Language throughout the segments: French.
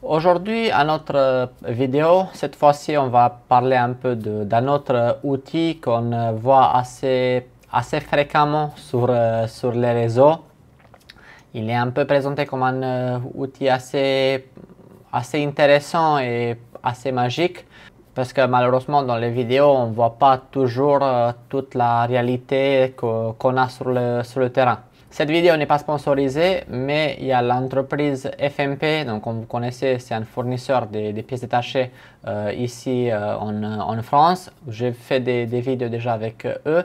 Aujourd'hui, à notre vidéo, cette fois-ci, on va parler un peu d'un autre outil qu'on voit assez fréquemment sur les réseaux. Il est un peu présenté comme un outil assez intéressant et assez magique parce que malheureusement dans les vidéos on ne voit pas toujours toute la réalité qu'on a sur le terrain. Cette vidéo n'est pas sponsorisée, mais il y a l'entreprise FMP, donc comme vous connaissez, c'est un fournisseur des pièces détachées ici en France. J'ai fait des vidéos déjà avec eux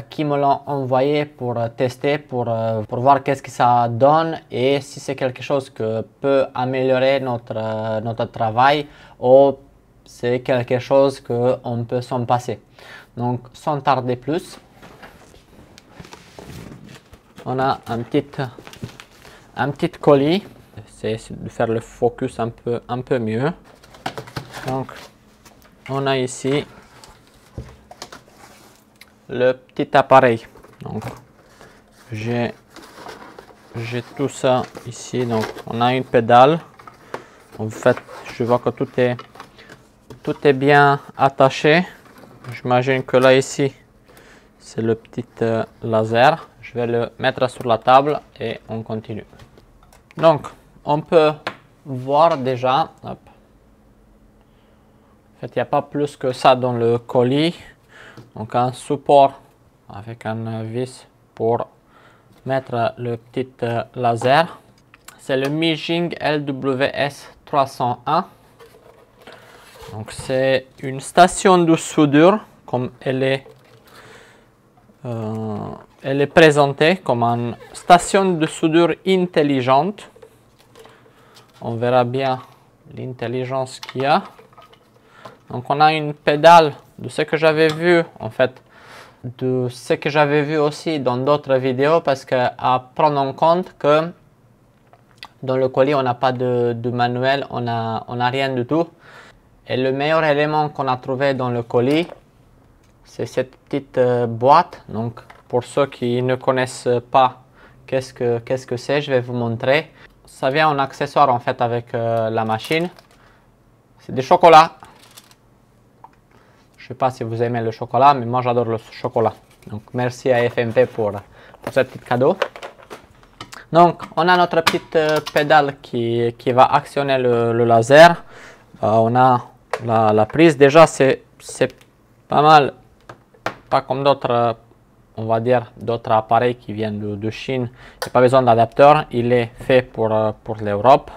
qui me l'ont envoyé pour tester, pour voir qu'est-ce que ça donne et si c'est quelque chose que peut améliorer notre travail ou c'est quelque chose qu'on peut s'en passer. Donc sans tarder plus, on a un petit colis. J'essaie de faire le focus un peu mieux. Donc, on a ici le petit appareil. Donc, j'ai tout ça ici. Donc, on a une pédale. En fait, je vois que tout est bien attaché. J'imagine que là, ici, c'est le petit laser. Je vais le mettre sur la table et on continue. Donc, on peut voir déjà, hop. En fait, il n'y a pas plus que ça dans le colis. Donc, un support avec un vis pour mettre le petit laser. C'est le Mijing LWS 301. Donc, c'est une station de soudure comme elle est présentée comme une station de soudure intelligente. On verra bien l'intelligence qu'il y a. Donc on a une pédale de ce que j'avais vu, en fait, de ce que j'avais vu aussi dans d'autres vidéos, parce qu'à prendre en compte que dans le colis on n'a pas de manuel, on a rien du tout. Et le meilleur élément qu'on a trouvé dans le colis, c'est cette petite boîte. Donc pour ceux qui ne connaissent pas qu'est-ce que c'est, je vais vous montrer. Ça vient en accessoire en fait avec la machine. C'est du chocolat. Je ne sais pas si vous aimez le chocolat, mais moi j'adore le chocolat. Donc merci à FMP pour ce petit cadeau. Donc on a notre petite pédale qui va actionner le laser. On a la prise. Déjà c'est pas mal, pas comme d'autres, on va dire, d'autres appareils qui viennent de Chine. Il n'y a pas besoin d'adapteur, il est fait pour l'Europe.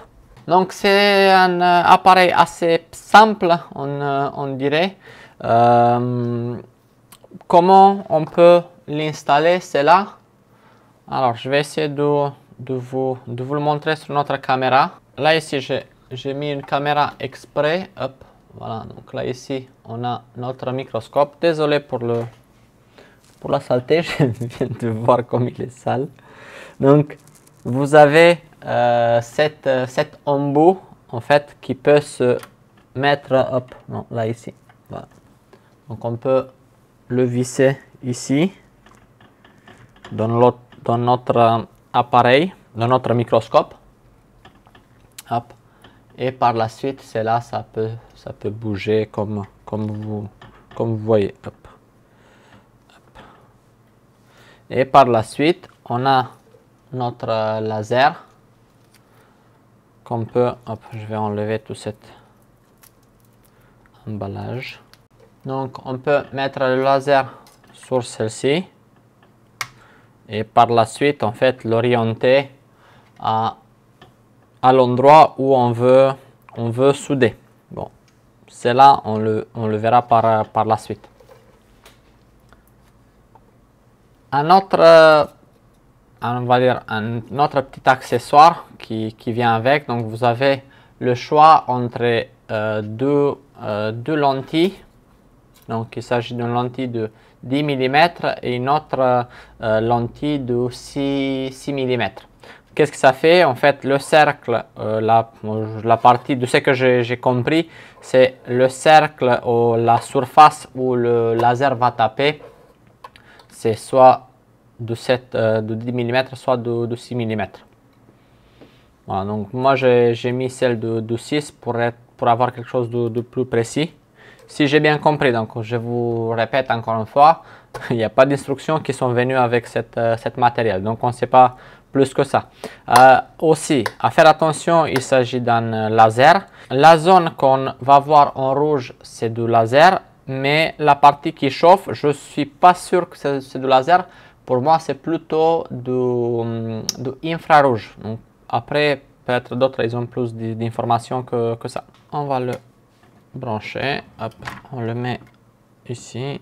Donc c'est un appareil assez simple, on dirait. Comment on peut l'installer, c'est là. Alors je vais essayer de vous le montrer sur notre caméra. Là ici j'ai mis une caméra exprès. Hop, voilà, donc là ici on a notre microscope. Désolé pour la saleté, je viens de voir comme il est sale. Donc vous avez cet embout en fait qui peut se mettre, hop, non, là ici. Voilà. Donc on peut le visser ici dans notre appareil, dans notre microscope. Hop. Et par la suite, c'est là, ça peut bouger comme vous voyez. Hop. Hop. Et par la suite, on a notre laser qu'on peut, hop, je vais enlever tout cet emballage. Donc on peut mettre le laser sur celle-ci et par la suite en fait l'orienter à l'endroit où on veut souder. Bon, c'est là, on le verra par la suite. Un autre petit accessoire qui vient avec. Donc vous avez le choix entre deux lentilles. Donc il s'agit d'une lentille de 10 mm et une autre lentille de 6 mm. Qu'est-ce que ça fait? En fait, le cercle, la partie de ce que j'ai compris, c'est le cercle ou la surface où le laser va taper. C'est soit de 10 mm, soit de 6 mm. Voilà, donc moi j'ai mis celle de 6 pour avoir quelque chose de plus précis. Si j'ai bien compris, donc je vous répète encore une fois, il n'y a pas d'instructions qui sont venues avec cette matériel, donc on ne sait pas plus que ça. Aussi, à faire attention, il s'agit d'un laser. La zone qu'on va voir en rouge, c'est du laser, mais la partie qui chauffe, je ne suis pas sûr que c'est du laser. Pour moi, c'est plutôt du infrarouge. Donc, après, peut-être d'autres, ils ont plus d'informations que ça. On va le brancher, hop, on le met ici.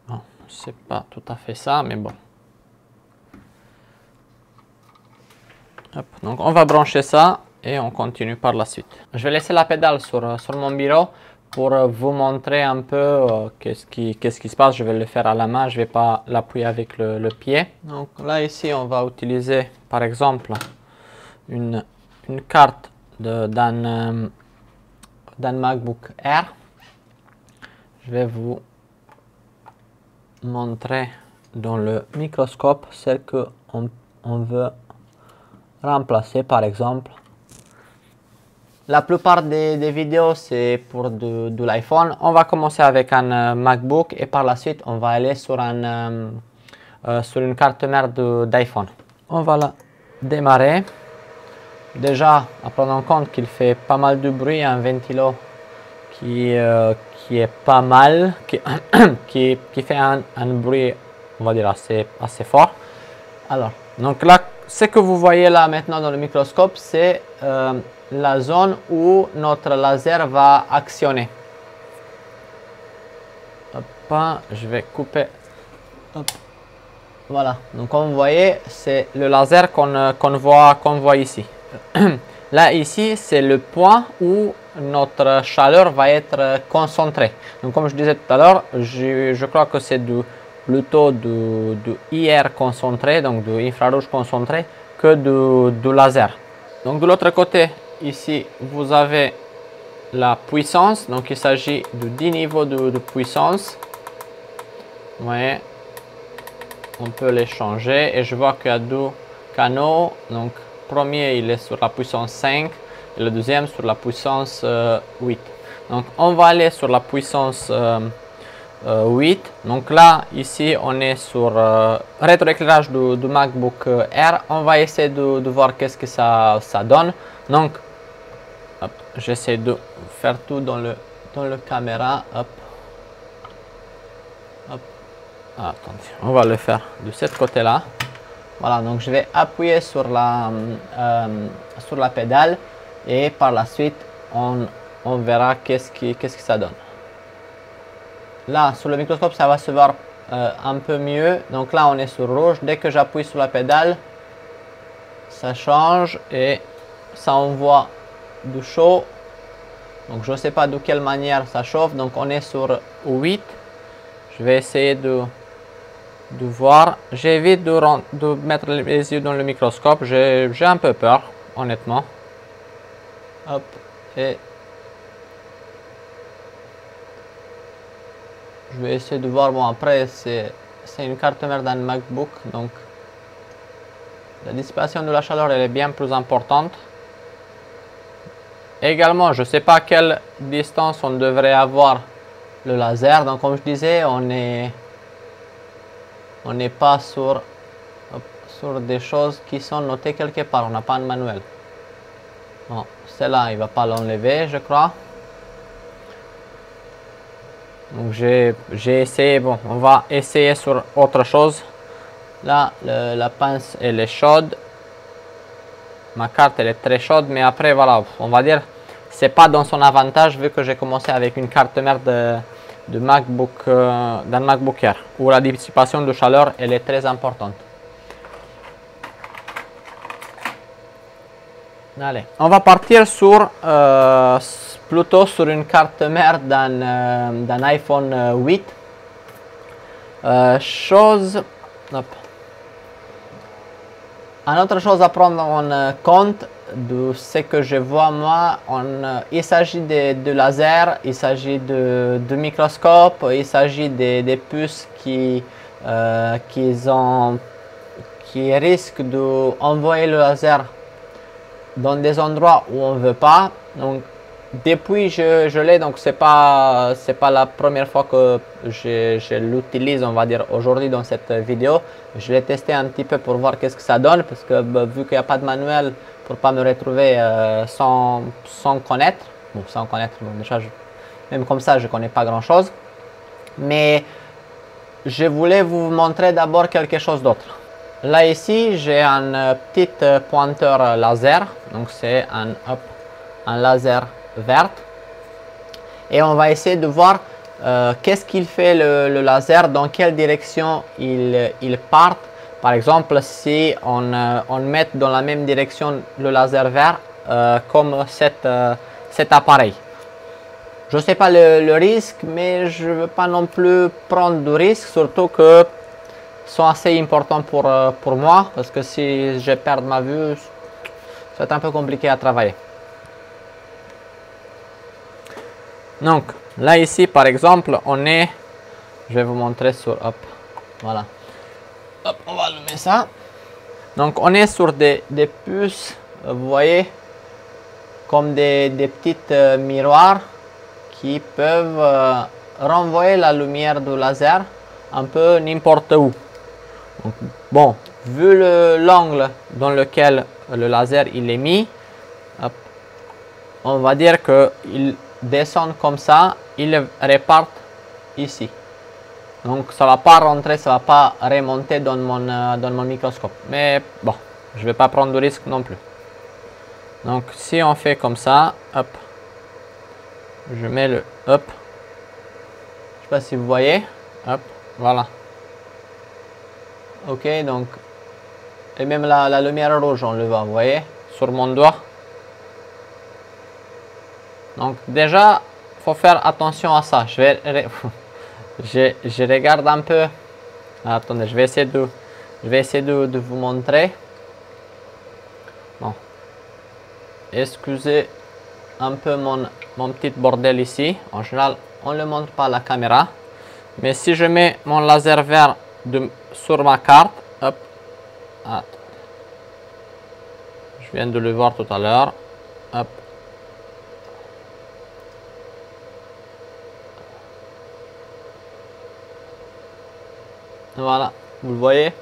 Bon, c'est pas tout à fait ça, mais bon. Hop, donc on va brancher ça et on continue par la suite. Je vais laisser la pédale sur mon bureau pour vous montrer un peu qu'est-ce qui se passe. Je vais le faire à la main, je ne vais pas l'appuyer avec le pied. Donc là ici on va utiliser par exemple une carte d'un MacBook Air. Je vais vous montrer dans le microscope celle qu'on veut remplacer par exemple. La plupart des vidéos c'est pour de l'iPhone. On va commencer avec un MacBook et par la suite on va aller sur une carte mère d'iPhone. On va la démarrer. Déjà à prendre en compte qu'il fait pas mal de bruit, un ventilo qui est pas mal, qui fait un bruit on va dire assez fort. Alors donc là ce que vous voyez là maintenant dans le microscope, c'est la zone où notre laser va actionner. Hop, je vais couper. Hop. Voilà, donc comme vous voyez, c'est le laser qu'on voit ici. Là, ici, c'est le point où notre chaleur va être concentrée. Donc comme je disais tout à l'heure, je crois que c'est plutôt du IR concentré, donc du infrarouge concentré, que du laser. Donc de l'autre côté, ici, vous avez la puissance. Donc il s'agit de 10 niveaux de puissance. Vous voyez, on peut les changer et je vois qu'il y a deux canaux. Donc premier, il est sur la puissance 5 et le deuxième sur la puissance 8. Donc on va aller sur la puissance 8. Donc là, ici, on est sur rétroéclairage du MacBook Air. On va essayer de voir qu'est-ce que ça donne. Donc, j'essaie de faire tout dans le caméra. Hop. Hop. Ah, attendez, on va le faire de ce côté-là. Voilà, donc je vais appuyer sur la pédale et par la suite, on verra qu'est-ce que ça donne. Là, sur le microscope, ça va se voir un peu mieux. Donc là, on est sur rouge. Dès que j'appuie sur la pédale, ça change et ça envoie du chaud. Donc je ne sais pas de quelle manière ça chauffe. Donc on est sur 8. Je vais essayer de voir. J'évite de mettre les yeux dans le microscope. J'ai un peu peur, honnêtement. Hop. Et je vais essayer de voir. Bon, après, c'est une carte mère d'un MacBook. Donc la dissipation de la chaleur elle est bien plus importante. Également, je ne sais pas à quelle distance on devrait avoir le laser. Donc comme je disais, on n'est pas sur des choses qui sont notées quelque part. On n'a pas un manuel. Bon, celle-là, il ne va pas l'enlever, je crois. Donc j'ai essayé. Bon, on va essayer sur autre chose. Là, la pince, elle est chaude. Ma carte, elle est très chaude. Mais après, voilà, on va dire, c'est pas dans son avantage vu que j'ai commencé avec une carte mère d'un MacBook Air où la dissipation de chaleur elle est très importante. Allez, on va partir plutôt sur une carte mère d'un iPhone 8. Une autre chose à prendre en compte de ce que je vois moi, il s'agit de laser, il s'agit de microscope, il s'agit des puces qui risquent d'envoyer le laser dans des endroits où on ne veut pas. Donc, depuis je l'ai, donc c'est pas la première fois que je l'utilise, on va dire aujourd'hui dans cette vidéo. Je l'ai testé un petit peu pour voir qu'est-ce que ça donne, parce que vu qu'il n'y a pas de manuel, pour pas me retrouver sans connaître. Bon, sans connaître, bon, déjà, même comme ça, je connais pas grand chose. Mais je voulais vous montrer d'abord quelque chose d'autre. Là ici, j'ai un petit pointeur laser, donc c'est un laser vert. Et on va essayer de voir qu'est-ce qu'il fait le laser, dans quelle direction il part. Par exemple, si on met dans la même direction le laser vert comme cet appareil. Je ne sais pas le risque, mais je ne veux pas non plus prendre de risque, surtout que sont assez importants pour moi, parce que si je perds ma vue, c'est un peu compliqué à travailler. Donc là ici par exemple, je vais vous montrer sur, hop, voilà, hop, on va allumer ça. Donc on est sur des puces, vous voyez, comme des petites miroirs qui peuvent renvoyer la lumière du laser un peu n'importe où. Donc, bon, vu l'angle dans lequel le laser il est mis, hop, on va dire qu'il descend comme ça, il repart ici. Donc ça ne va pas rentrer, ça ne va pas remonter dans mon microscope. Mais bon, je ne vais pas prendre de risque non plus. Donc si on fait comme ça, hop, je mets le hop. Je ne sais pas si vous voyez, hop, voilà. Ok, donc, et même la lumière rouge, on le voit, vous voyez, sur mon doigt. Donc déjà, il faut faire attention à ça. Je regarde un peu. Attendez, je vais essayer de vous montrer. Bon. Excusez un peu mon petit bordel ici. En général, on ne le montre pas à la caméra. Mais si je mets mon laser vert sur ma carte, hop, attends. Je viens de le voir tout à l'heure. Hop. Voilà, vous le voyez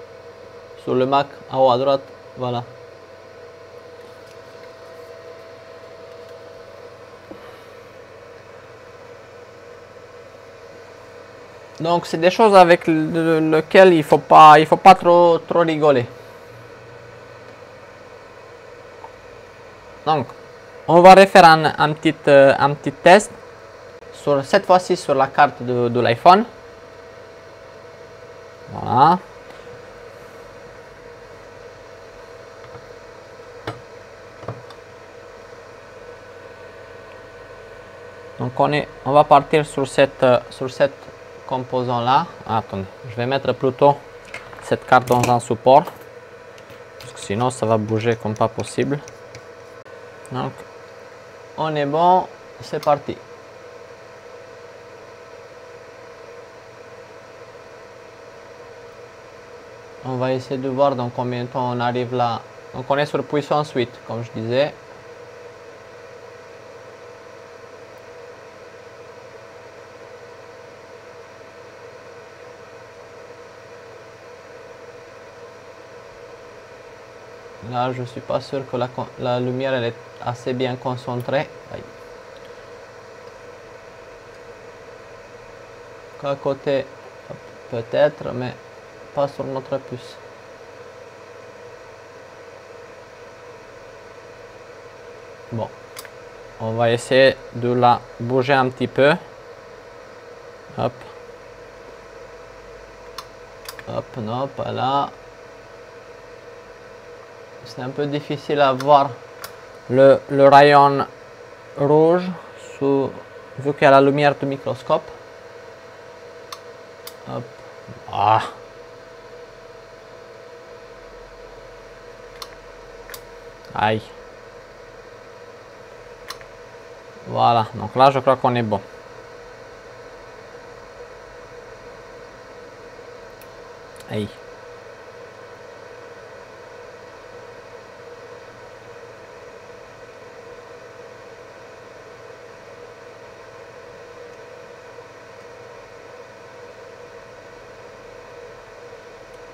sur le Mac en haut à droite, voilà. Donc c'est des choses avec lesquelles il faut pas trop rigoler. Donc on va refaire un petit test cette fois-ci sur la carte de l'iPhone. Voilà. Donc on va partir sur cette composant là. Attendez, je vais mettre plutôt cette carte dans un support, parce que sinon ça va bouger comme pas possible. Donc on est bon, c'est parti. On va essayer de voir dans combien de temps on arrive là. Donc on est sur puissance 8, comme je disais. Là, je suis pas sûr que la lumière elle est assez bien concentrée. À côté, peut-être, mais pas sur notre puce. Bon, on va essayer de la bouger un petit peu. Hop. Hop, non, pas là. C'est un peu difficile à voir le rayon rouge vu qu'il y a la lumière du microscope. Hop. Ah. Aïe. Voilà, donc là je crois qu'on est bon. Aïe.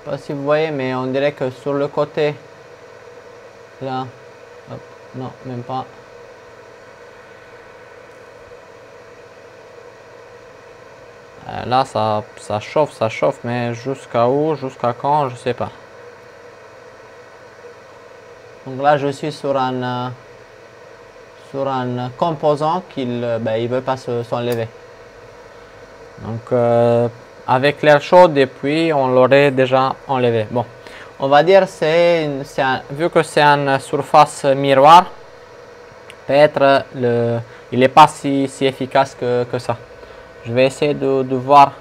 pas si vous voyez, mais on dirait que sur le côté, là, hop, non, même pas. Là, ça chauffe, mais jusqu'à où, jusqu'à quand, je sais pas. Donc là, je suis sur un composant qu'il il veut pas s'enlever. Donc, avec l'air chaud, depuis, on l'aurait déjà enlevé. Bon, on va dire vu que c'est une surface miroir, peut-être il n'est pas si efficace que ça. Je vais essayer de voir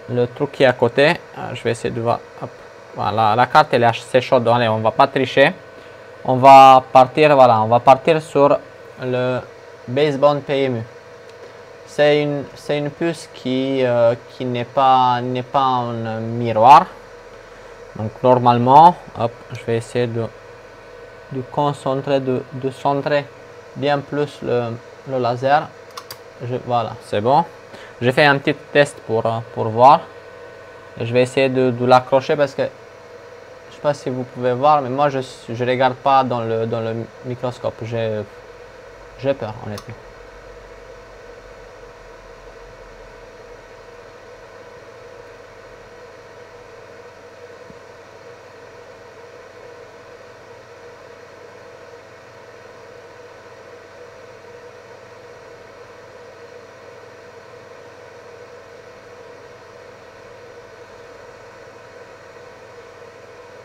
le truc qui est à côté. Je vais essayer de voir. Hop. Voilà, la carte elle est assez chaude. Allez, on va pas tricher. On va partir, voilà, on va partir sur le baseband PMU. C'est une puce qui n'est pas un miroir. Donc normalement, hop, je vais essayer de concentrer, de centrer bien plus le laser. Voilà, c'est bon. J'ai fait un petit test pour voir. Et je vais essayer de l'accrocher parce que je sais pas si vous pouvez voir, mais moi je regarde pas dans le microscope. J'ai peur, honnêtement.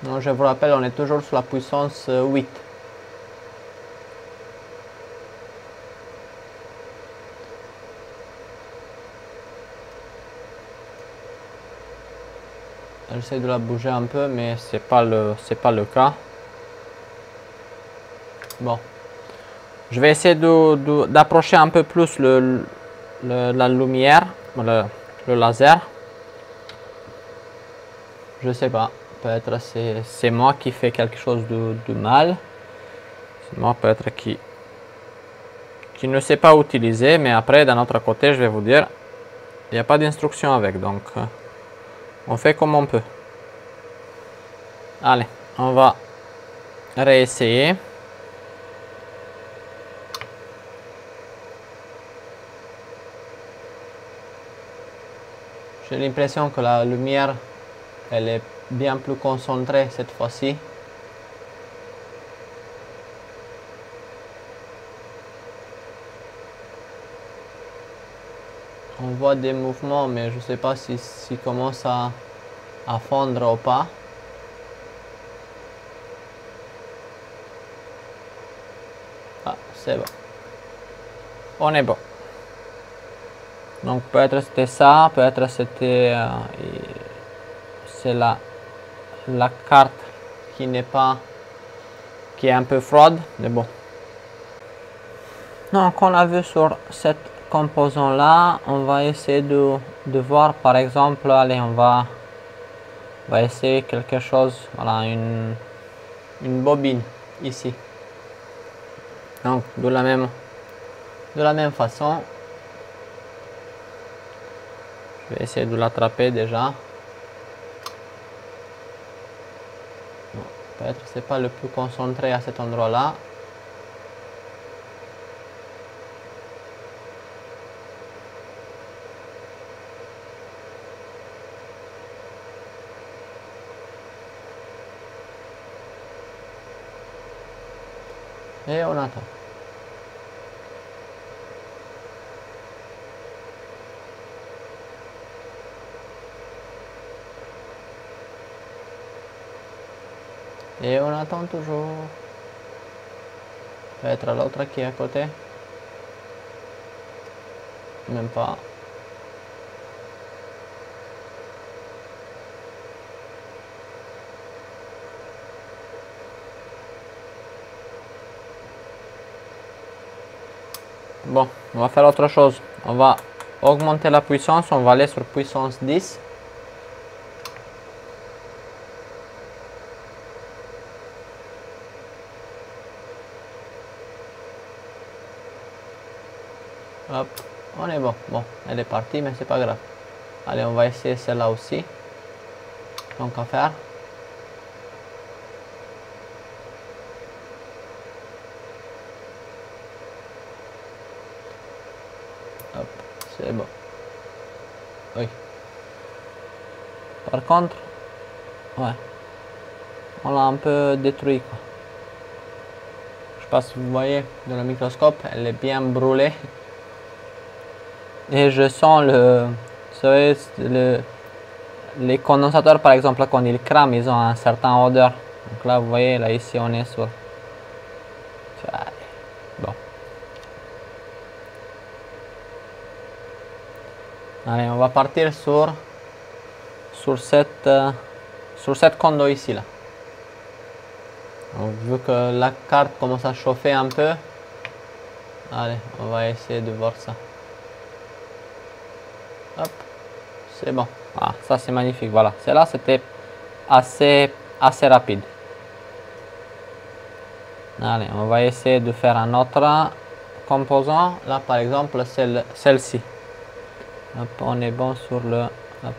Donc, je vous rappelle, on est toujours sur la puissance 8. J'essaie de la bouger un peu, mais c'est pas le cas. Bon, je vais essayer d'approcher un peu plus la lumière, le laser. Je sais pas. Peut-être c'est moi qui fais quelque chose de mal. C'est moi peut-être qui ne sait pas utiliser. Mais après, d'un autre côté, je vais vous dire, il n'y a pas d'instruction avec. Donc, on fait comme on peut. Allez, on va réessayer. J'ai l'impression que la lumière, elle est bien plus concentrée cette fois-ci. On voit des mouvements, mais je ne sais pas si commence à fondre ou pas. Ah, c'est bon. On est bon. Donc peut-être c'était ça, peut-être c'était c'est la carte qui est un peu froide, mais bon. Donc on a vu sur cette composant là, on va essayer de voir par exemple, allez, on va essayer quelque chose, voilà, une bobine ici. Donc de la même façon, je vais essayer de l'attraper déjà. Peut-être c'est pas le plus concentré à cet endroit là. Et on attend. Et on attend toujours. Peut-être l'autre qui est à côté. Même pas. Bon, on va faire autre chose. On va augmenter la puissance. On va aller sur puissance 10. Hop, on est bon. Bon, elle est partie, mais c'est pas grave. Allez, on va essayer celle-là aussi. tant qu'à faire. Hop, c'est bon. Oui. Par contre, ouais, on l'a un peu détruit, quoi. Je sais pas si vous voyez dans le microscope, elle est bien brûlée. Et je sens vous savez, les condensateurs par exemple, là, quand ils crament, ils ont un certain odeur. Donc là, vous voyez, là ici, on est sur. Bon. Allez, on va partir sur cette condo ici là. Donc, vu que la carte commence à chauffer un peu, allez, on va essayer de voir ça. Hop, c'est bon. Ah, ça c'est magnifique, voilà. Celle-là, c'était assez rapide. Allez, on va essayer de faire un autre composant. Là, par exemple, celle-ci. Hop, on est bon sur le... Hop.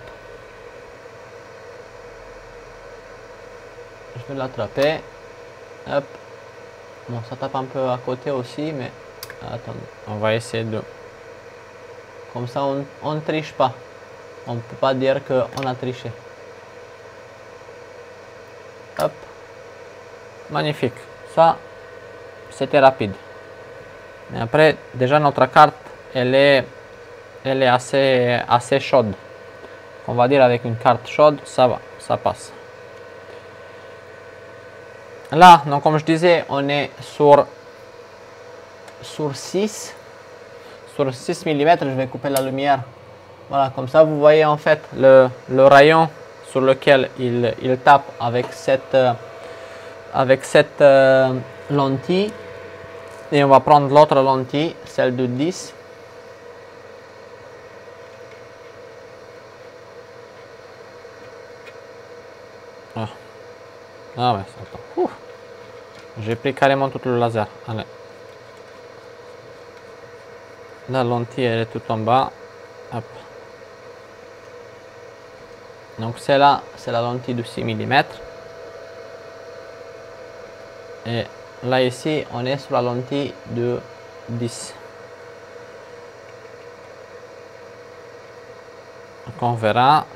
Je vais l'attraper. Hop. Bon, ça tape un peu à côté aussi, mais... Attendez, on va essayer de... Comme ça, on ne triche pas. On ne peut pas dire qu'on a triché. Hop. Magnifique. Ça, c'était rapide. Mais après, déjà, notre carte, elle est assez chaude. On va dire avec une carte chaude, ça va, ça passe. Là, donc comme je disais, on est sur 6 mm. Je vais couper la lumière. Voilà, comme ça vous voyez en fait le rayon sur lequel il tape avec cette lentille. Et on va prendre l'autre lentille, celle de 10. Ah, ah ouais, ça attend. J'ai pris carrément tout le laser. Allez. La lentille elle est tout en bas. Hop. Donc celle-là, c'est la lentille de 6 mm. Et là ici, on est sur la lentille de 10. Donc on verra.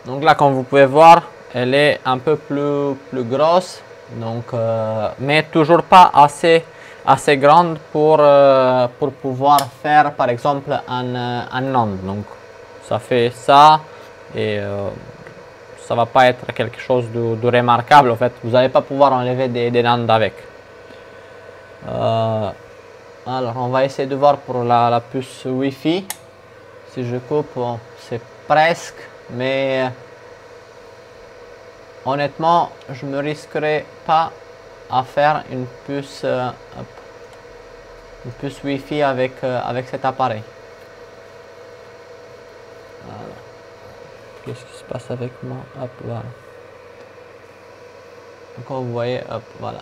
Donc là, comme vous pouvez voir, elle est un peu plus grosse, donc, mais toujours pas assez grande pour pouvoir faire par exemple un onde. Donc ça fait ça et ça va pas être quelque chose de remarquable. En fait, vous n'allez pas pouvoir enlever des ondes avec. Alors on va essayer de voir pour la puce Wi-Fi. Si je coupe, bon, c'est presque, mais honnêtement, je me risquerai pas à faire une puce Wi-Fi avec cet appareil. Voilà. Qu'est-ce qui se passe avec moi? Hop, voilà. Comme vous voyez, hop, voilà.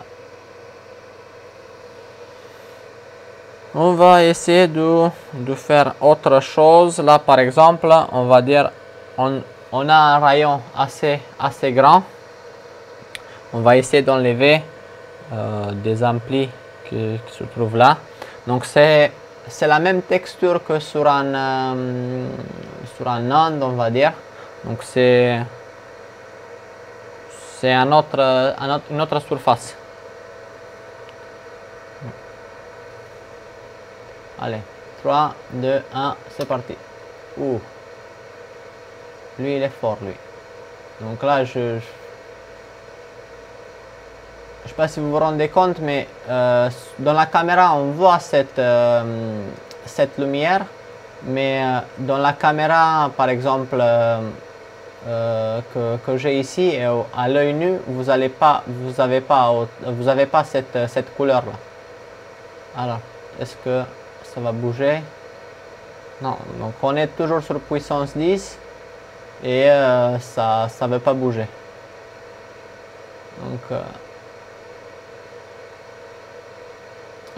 On va essayer de faire autre chose. Là, par exemple, on va dire, on a un rayon assez grand. On va essayer d'enlever des amplis qui se trouvent là. Donc c'est la même texture que sur un onde, on va dire. Donc c'est une autre surface. Allez, 3, 2, 1, c'est parti. Ouh. Lui, il est fort, lui. Donc là, je sais pas si vous vous rendez compte, mais dans la caméra, on voit cette lumière. Mais dans la caméra, par exemple, que j'ai ici, et à l'œil nu, vous n'avez pas cette couleur-là. Alors, est-ce que ça va bouger? Non, donc on est toujours sur puissance 10 et ça ne veut pas bouger. Donc,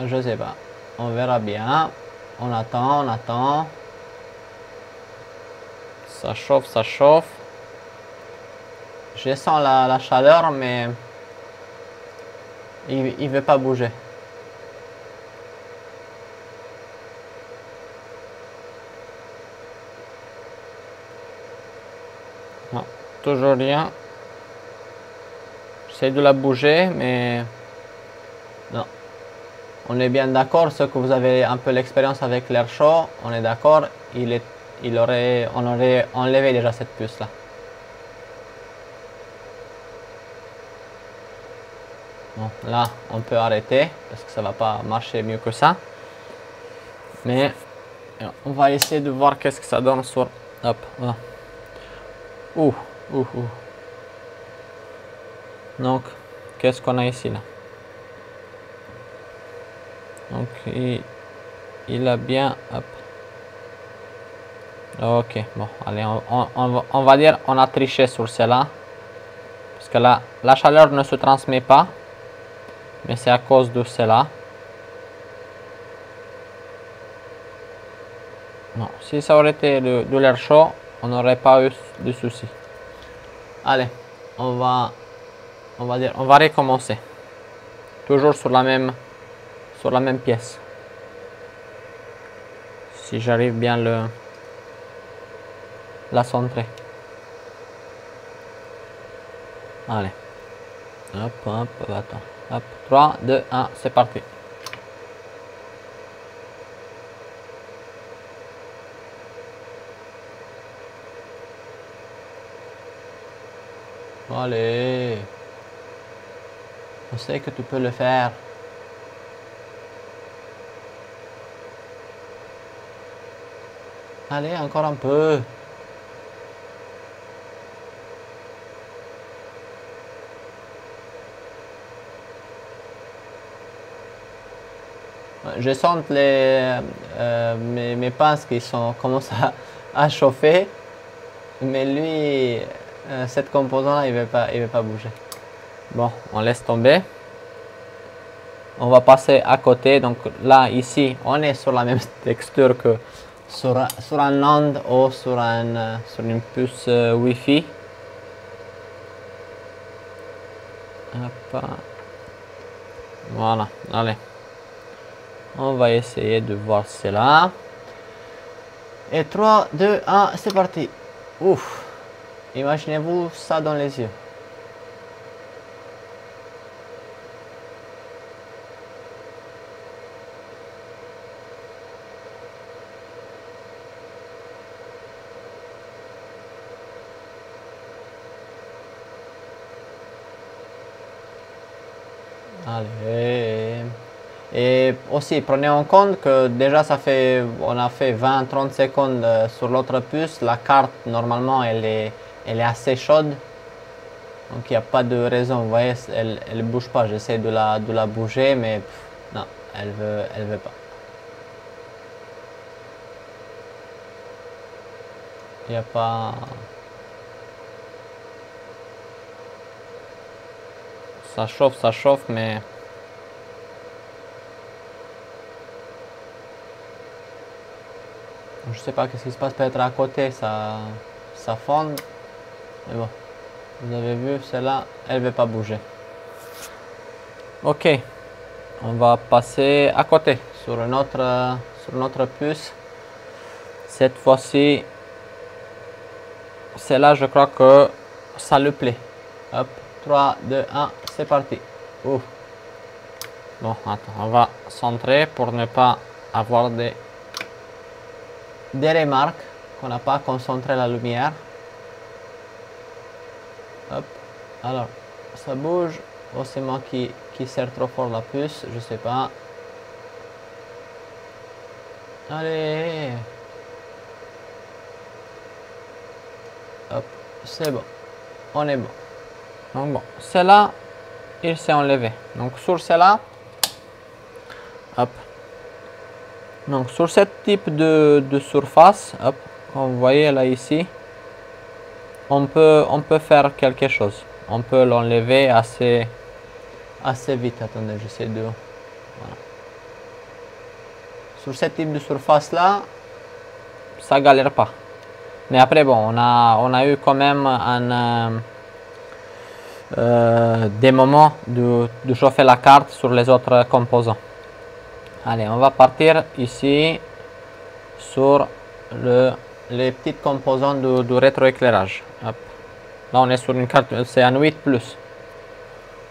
je sais pas. On verra bien. On attend, on attend. Ça chauffe, ça chauffe. Je sens la chaleur, mais il ne veut pas bouger. Non, toujours rien. J'essaie de la bouger, mais non. On est bien d'accord, ceux que vous avez un peu l'expérience avec l'air chaud, on est d'accord, on aurait enlevé déjà cette puce là. Bon, là, on peut arrêter parce que ça va pas marcher mieux que ça. Mais on va essayer de voir qu'est-ce que ça donne sur. Hop, voilà. Ouh. Donc, qu'est-ce qu'on a ici là? Donc, il a bien. Hop. Ok, bon, allez, on va dire on a triché sur cela. Parce que là, la chaleur ne se transmet pas. Mais c'est à cause de cela. Non, si ça aurait été de l'air chaud, on n'aurait pas eu de soucis. Allez, on va recommencer. Toujours sur la même pièce. Si j'arrive bien la centrer. Allez. Hop, attends. Hop, 3, 2, 1, c'est parti. Allez. On sait que tu peux le faire. Allez, encore un peu. Je sens mes pinces qui commencent à chauffer. Mais lui, cette composante-là, il veut pas bouger. Bon, on laisse tomber. On va passer à côté. Donc là, ici, on est sur la même texture que sur un NAND ou sur une puce Wi-Fi. Hop. Voilà, allez. On va essayer de voir cela. Et 3, 2, 1, c'est parti. Ouf. Imaginez-vous ça dans les yeux. Allez. Et aussi, prenez en compte que déjà on a fait 20-30 secondes sur l'autre puce. La carte, normalement, elle est assez chaude. Donc, il n'y a pas de raison. Vous voyez, elle ne bouge pas. J'essaie de la bouger, mais non, elle veut pas. Il n'y a pas. Ça chauffe, mais. Je sais pas qu'est-ce qui se passe, peut-être à côté, ça fond. Mais bon, vous avez vu, celle-là, elle ne veut pas bouger. Ok, on va passer à côté sur notre puce. Cette fois-ci, celle-là, je crois que ça lui plaît. Hop, 3, 2, 1, c'est parti. Ouf. Bon, attends, on va centrer pour ne pas avoir des remarques qu'on n'a pas concentré la lumière. Hop, alors ça bouge, ou c'est moi qui serre trop fort la puce, je sais pas. Allez. Hop, c'est bon, on est bon. Donc bon, celle-là, il s'est enlevé. Donc sur celle-là, hop. Donc sur ce type de surface, hop, comme vous voyez là ici, on peut faire quelque chose. On peut l'enlever assez vite. Attendez, j'essaie de. Voilà. sur ce type de surface là, ça galère pas. Mais après bon, on a eu quand même des moments de chauffer la carte sur les autres composants. Allez, on va partir ici sur les petits composants du rétroéclairage. Hop. Là, on est sur une carte, c'est un 8 plus.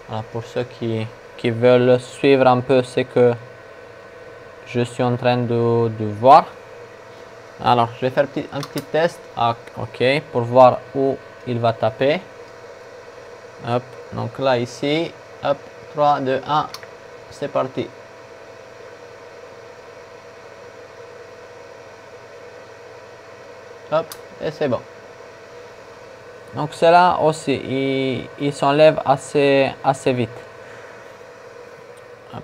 Voilà, pour ceux qui veulent suivre un peu ce que je suis en train de voir. Alors, je vais faire un petit test. Ah, ok, pour voir où il va taper. Hop, donc là, ici, hop, 3, 2, 1, c'est parti. Hop, et c'est bon. Donc cela aussi, il s'enlève assez vite. Hop.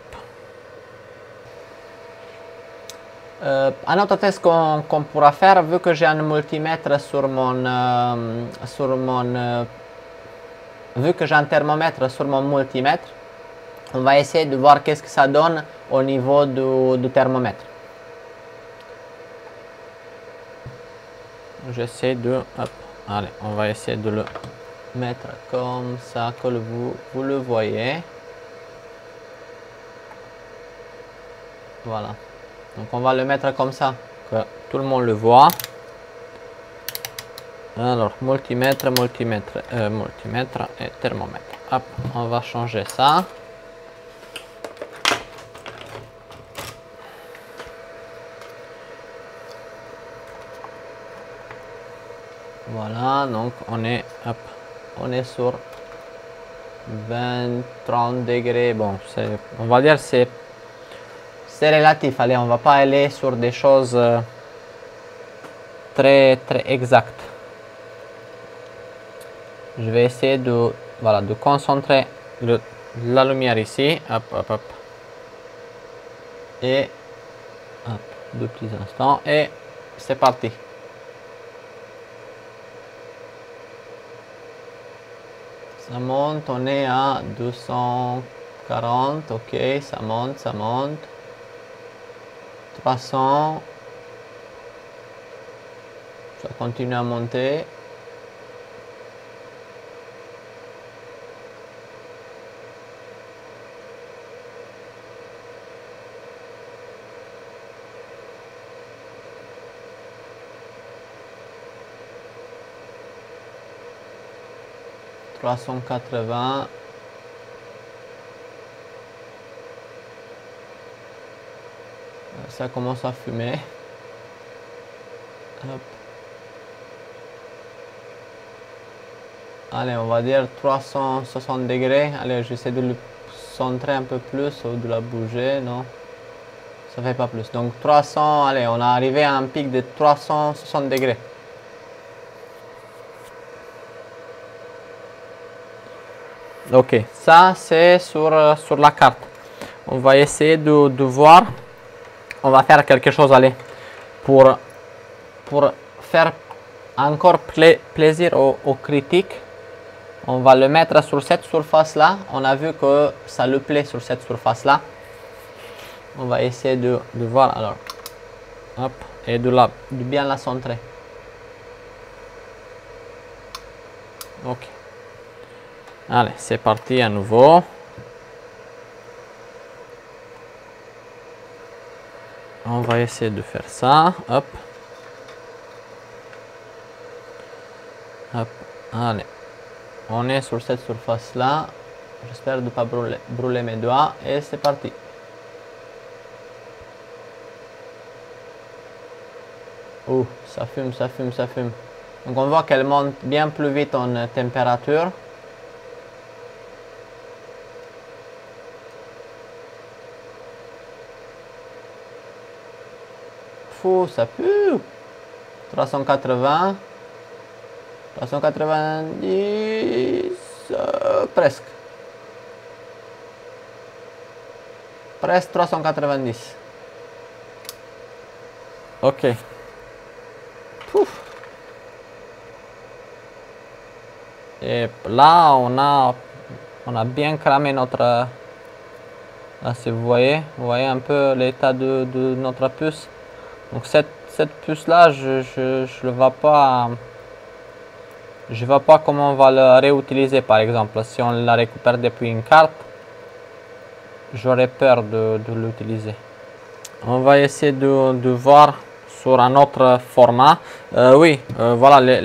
Un autre test qu'on pourra faire, vu que j'ai un multimètre sur vu que j'ai un thermomètre sur mon multimètre, on va essayer de voir qu'est-ce que ça donne au niveau du thermomètre. J'essaie de... Hop, allez, on va essayer de le mettre comme ça, que vous le voyez. Voilà. Donc on va le mettre comme ça, que tout le monde le voit. Alors, multimètre et thermomètre. Hop, on va changer ça. Voilà, donc on est sur 20-30 degrés. Bon, on va dire c'est relatif. Allez, on va pas aller sur des choses très exactes. Je vais essayer de concentrer la lumière ici. Hop, hop, hop. Et hop, 2 petits instants et c'est parti. Ça monte, on est à 240, ok, ça monte, 300, ça continue à monter. $380. Ça commence à fumer. Hop. Allez, on va dire 360 degrés. Allez, j'essaie de le centrer un peu plus ou de la bouger. Non, ça fait pas plus. Donc 300, allez, on est arrivé à un pic de 360 degrés. Ok, ça c'est sur la carte. On va essayer de voir. On va faire quelque chose, allez, pour faire encore plaisir aux critiques. On va le mettre sur cette surface là. On a vu que ça le plaît sur cette surface là. On va essayer de voir alors. Hop, et de bien la centrer. Ok. Allez, c'est parti à nouveau. On va essayer de faire ça. Hop. Hop. Allez. On est sur cette surface là. J'espère de ne pas brûler mes doigts. Et c'est parti. Oh, ça fume, ça fume, ça fume. Donc on voit qu'elle monte bien plus vite en température. Fou, ça pue. 380. 390. Presque. Presque 390. Ok. Pouf. Et là, on a bien cramé notre Là, si vous voyez un peu l'état de notre puce. Donc cette puce là, je ne vois pas comment on va le réutiliser par exemple. Si on la récupère depuis une carte, j'aurais peur de l'utiliser. On va essayer de voir sur un autre format. Oui, voilà,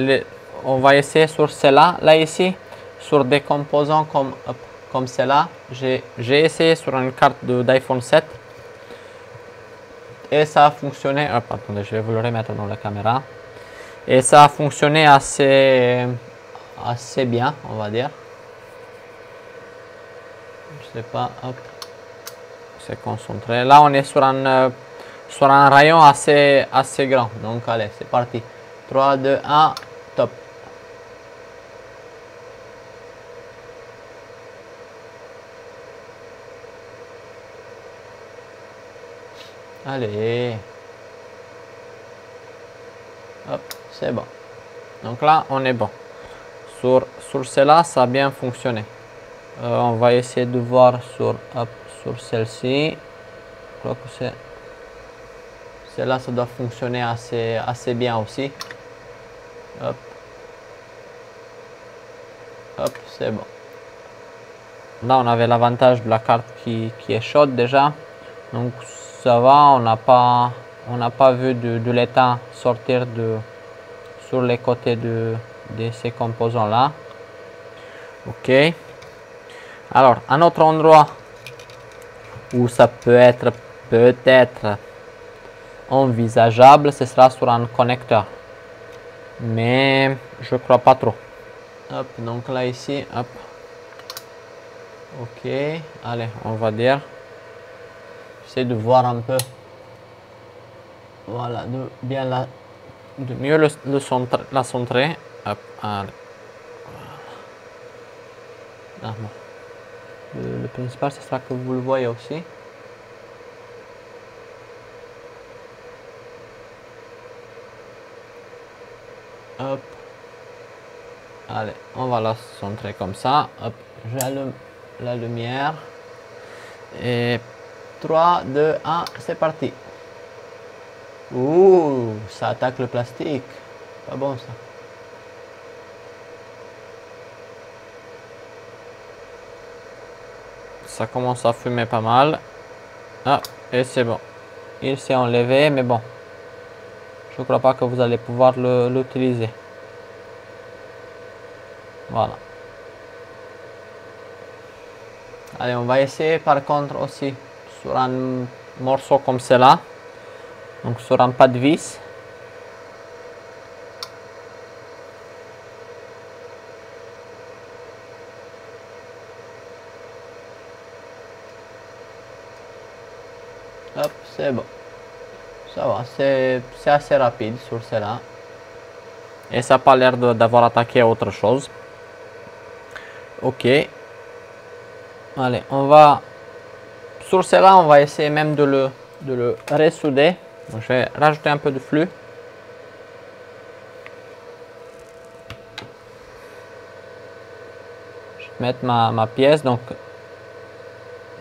on va essayer sur cela. Là ici, sur des composants comme cela, j'ai essayé sur une carte d'iPhone 7 et ça a fonctionné. Hop, attendez, je vais vous le remettre dans la caméra. Et ça a fonctionné assez bien, on va dire. Je sais pas, hop, c'est concentré. Là, on est sur un rayon assez grand. Donc, allez, c'est parti. 3, 2, 1, top. Allez. Hop, c'est bon. Donc là, on est bon. Sur celle-là, ça a bien fonctionné. On va essayer de voir sur celle-ci. Je crois que celle-là, ça doit fonctionner assez bien aussi. Hop. Hop, c'est bon. Là, on avait l'avantage de la carte qui est chaude déjà. Donc ça va, on n'a pas vu de l'étain sortir sur les côtés de ces composants là. Ok. Alors, un autre endroit où ça peut être peut-être envisageable, ce sera sur un connecteur. Mais je crois pas trop. Hop, donc là ici, hop. Ok, allez, on va dire. J'essaie de voir un peu. Voilà, de mieux la centrer. Hop, allez. Ah, bon. Le principal, ce sera que vous le voyez aussi. Hop. Allez, on va la centrer comme ça. Hop, j'allume la lumière. Et 3, 2, 1, c'est parti. Ouh, ça attaque le plastique. Pas bon ça. Ça commence à fumer pas mal. Ah, et c'est bon. Il s'est enlevé, mais bon. Je ne crois pas que vous allez pouvoir l'utiliser. Voilà. Allez, on va essayer par contre aussi sur un morceau comme cela. Donc sur un pas de vis. Hop, c'est bon. Ça va, c'est assez rapide sur cela. Et ça n'a pas l'air d'avoir attaqué autre chose. Ok. Allez, on va... Sur cela, on va essayer même de le ressouder. Donc, je vais rajouter un peu de flux. Je vais mettre ma pièce. Donc,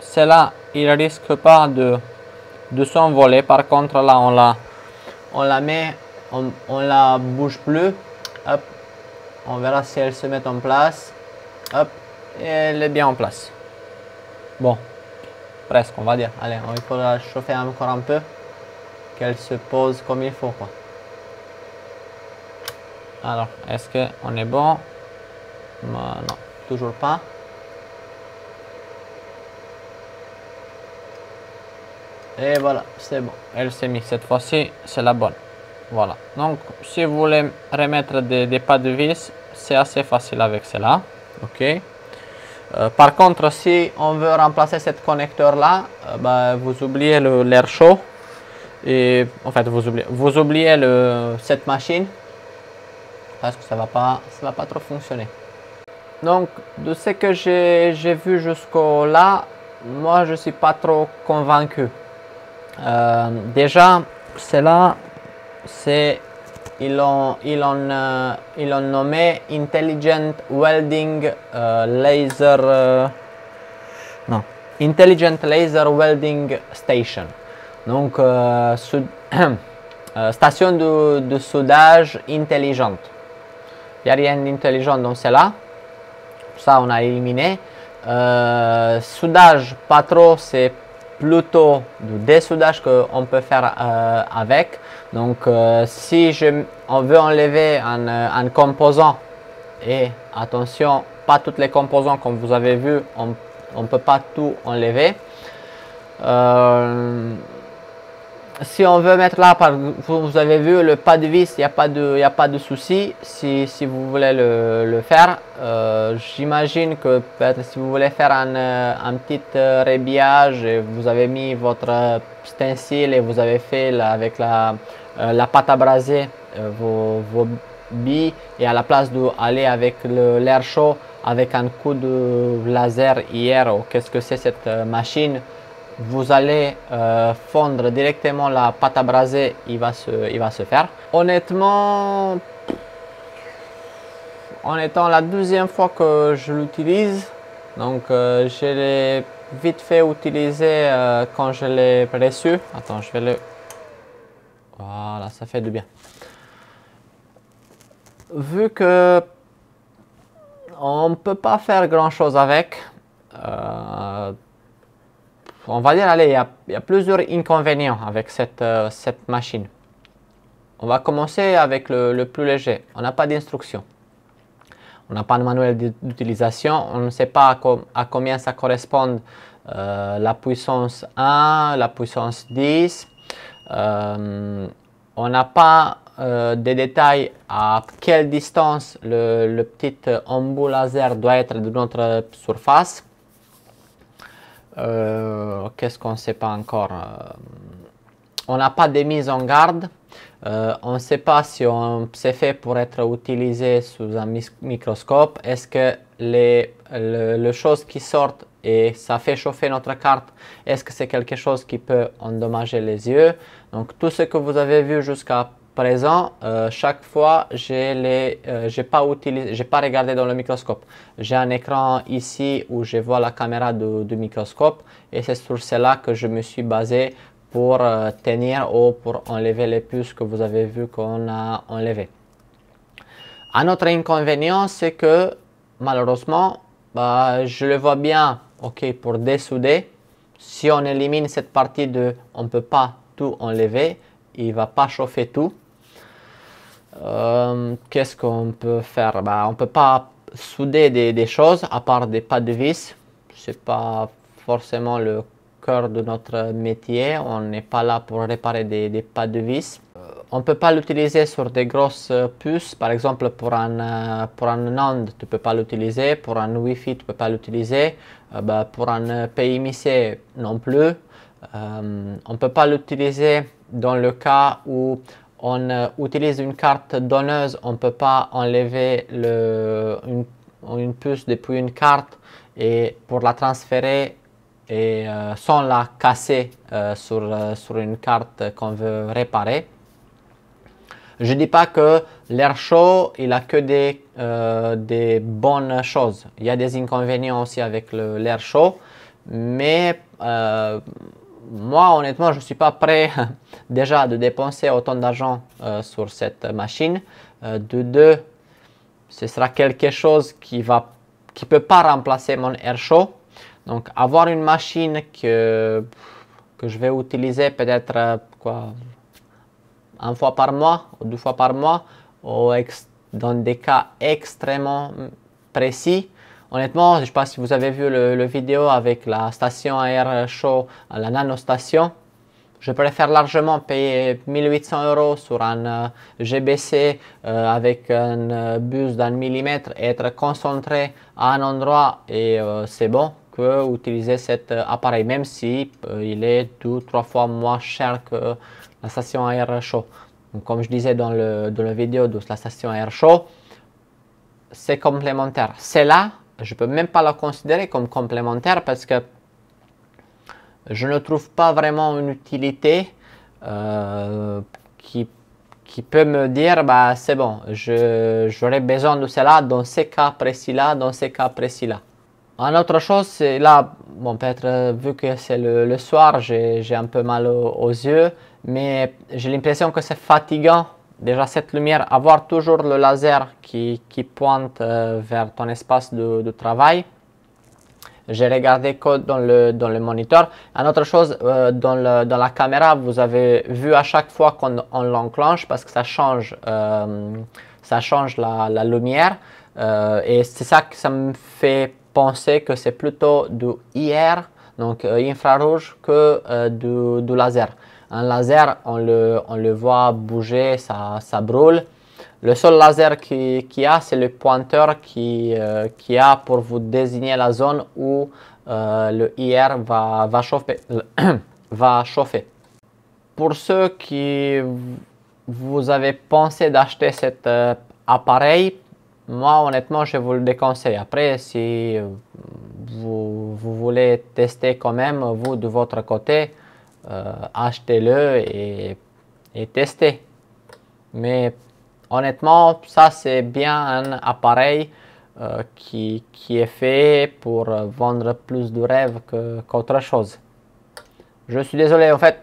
celle-là, il ne risque pas de s'envoler. Par contre, là, on la met, on la bouge plus. Hop, on verra si elle se met en place. Hop, et elle est bien en place. Bon, presque, on va dire. Allez, il faut la chauffer encore un peu. Qu'elle se pose comme il faut, quoi. Alors, est-ce qu'on est bon? Non, toujours pas. Et voilà, c'est bon. Elle s'est mise. Cette fois-ci, c'est la bonne. Voilà. Donc, si vous voulez remettre des pas de vis, c'est assez facile avec cela. Ok. Par contre, si on veut remplacer cet connecteur-là, vous oubliez l'air chaud. Et en fait, vous oubliez cette machine. Parce que ça va pas trop fonctionner. Donc, de ce que j'ai vu jusqu'au là, moi, je suis pas trop convaincu. Déjà, cela, ils l'ont nommé Intelligent Welding Laser. Non, Intelligent Laser Welding Station. Donc, station de soudage intelligente. Il n'y a rien d'intelligent dans cela. Ça, on a éliminé. Soudage pas trop, c'est plutôt du dessoudage qu'on peut faire avec. Donc, si on veut enlever un composant, et attention, pas tous les composants comme vous avez vu, on ne peut pas tout enlever. Si on veut mettre là, vous avez vu le pas de vis, il n'y a pas de souci si vous voulez le faire. J'imagine que peut-être si vous voulez faire un petit rébillage, et vous avez mis votre stencil et vous avez fait avec la pâte à braser vos billes, et à la place d'aller avec l'air chaud avec un coup de laser hier, ou qu'est-ce que c'est cette machine, vous allez fondre directement la pâte à braser, il va se faire. Honnêtement, en étant la deuxième fois que je l'utilise, donc je l'ai vite fait utiliser quand je l'ai reçu. Attends, je vais le... Voilà, ça fait du bien. Vu que on ne peut pas faire grand chose avec, on va dire, allez, il y a plusieurs inconvénients avec cette machine. On va commencer avec le plus léger. On n'a pas d'instruction. On n'a pas de manuel d'utilisation. On ne sait pas à combien ça correspond la puissance 1, la puissance 10. On n'a pas des détails à quelle distance le petit embout laser doit être de notre surface. Qu'est-ce qu'on ne sait pas encore? On n'a pas de mise en garde. On ne sait pas si c'est fait pour être utilisé sous un microscope. Est-ce que les choses qui sortent et ça fait chauffer notre carte, est-ce que c'est quelque chose qui peut endommager les yeux? Donc tout ce que vous avez vu jusqu'à présent, chaque fois, j'ai pas regardé dans le microscope. J'ai un écran ici où je vois la caméra du microscope, et c'est sur cela que je me suis basé pour tenir ou pour enlever les puces que vous avez vu qu'on a enlevées. Un autre inconvénient, c'est que malheureusement, je le vois bien, ok, pour dessouder. Si on élimine cette partie de on ne peut pas tout enlever, il ne va pas chauffer tout. Qu'est-ce qu'on peut faire? On ne peut pas souder des choses à part des pas de vis. Ce n'est pas forcément le cœur de notre métier. On n'est pas là pour réparer des pas de vis. On ne peut pas l'utiliser sur des grosses puces. Par exemple, pour un NAND, tu ne peux pas l'utiliser. Pour un Wi-Fi, tu ne peux pas l'utiliser. Pour un PMIC, non plus. On ne peut pas l'utiliser dans le cas où on utilise une carte donneuse. On ne peut pas enlever une puce depuis une carte et pour la transférer et sans la casser sur une carte qu'on veut réparer. Je ne dis pas que l'air chaud, il n'a que des bonnes choses. Il y a des inconvénients aussi avec l'air chaud, mais moi, honnêtement, je ne suis pas prêt déjà de dépenser autant d'argent sur cette machine. De deux, ce sera quelque chose qui ne peut pas remplacer mon air chaud. Donc, avoir une machine que je vais utiliser peut-être une fois par mois ou 2 fois par mois, ou dans des cas extrêmement précis. Honnêtement, je ne sais pas si vous avez vu le vidéo avec la station à air chaud, la nanostation. Je préfère largement payer 1800 € sur un GBC avec un bus d'un millimètre et être concentré à un endroit et c'est bon, que utiliser cet appareil, même si il est 2-3 fois moins cher que la station à air chaud. Donc, comme je disais dans la vidéo de la station à air chaud, c'est complémentaire. C'est là, je ne peux même pas la considérer comme complémentaire parce que je ne trouve pas vraiment une utilité qui peut me dire c'est bon, j'aurais besoin de cela dans ces cas précis là, dans ces cas précis là. une autre chose, c'est là, bon, peut-être vu que c'est le soir, j'ai un peu mal aux yeux, mais j'ai l'impression que c'est fatigant. Déjà, cette lumière, avoir toujours le laser qui pointe vers ton espace de travail. J'ai regardé que dans le moniteur. Une autre chose, dans la caméra, vous avez vu à chaque fois qu'on l'enclenche parce que ça change la lumière. Et c'est ça que ça me fait penser que c'est plutôt du IR, donc infrarouge, que du laser. Un laser, on le voit bouger, ça brûle. Le seul laser qu'il y a, c'est le pointeur qui a pour vous désigner la zone où le IR va chauffer, va chauffer. Pour ceux qui vous avez pensé d'acheter cet appareil, moi honnêtement je vous le déconseille. Après, si vous voulez tester quand même, vous de votre côté, achetez-le et testez. Mais honnêtement, ça c'est bien un appareil qui est fait pour vendre plus de rêves qu'autre chose. Je suis désolé, en fait,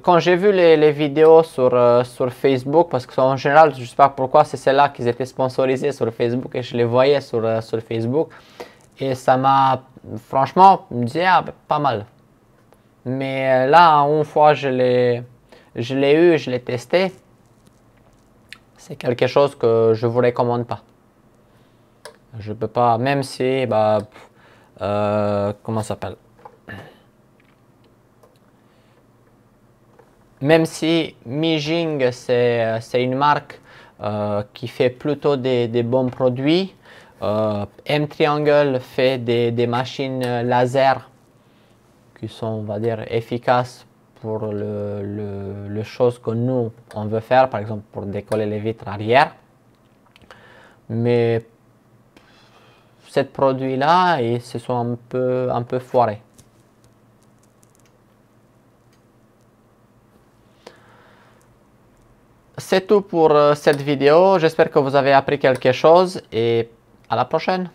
quand j'ai vu les vidéos sur Facebook, parce qu'en général, je ne sais pas pourquoi, c'est celles-là qui étaient sponsorisées sur Facebook et je les voyais sur Facebook. Et ça m'a, franchement, je me disais, ah, pas mal. Mais là, une fois je l'ai eu, je l'ai testé, c'est quelque chose que je ne vous recommande pas. Je peux pas, même si, comment ça s'appelle? Même si Mijing, c'est une marque qui fait plutôt des bons produits, M-Triangle fait des machines laser qui sont, on va dire, efficaces pour le chose que nous, on veut faire, par exemple pour décoller les vitres arrière. Mais ces produits-là, ils se sont un peu foirés. C'est tout pour cette vidéo. J'espère que vous avez appris quelque chose et à la prochaine.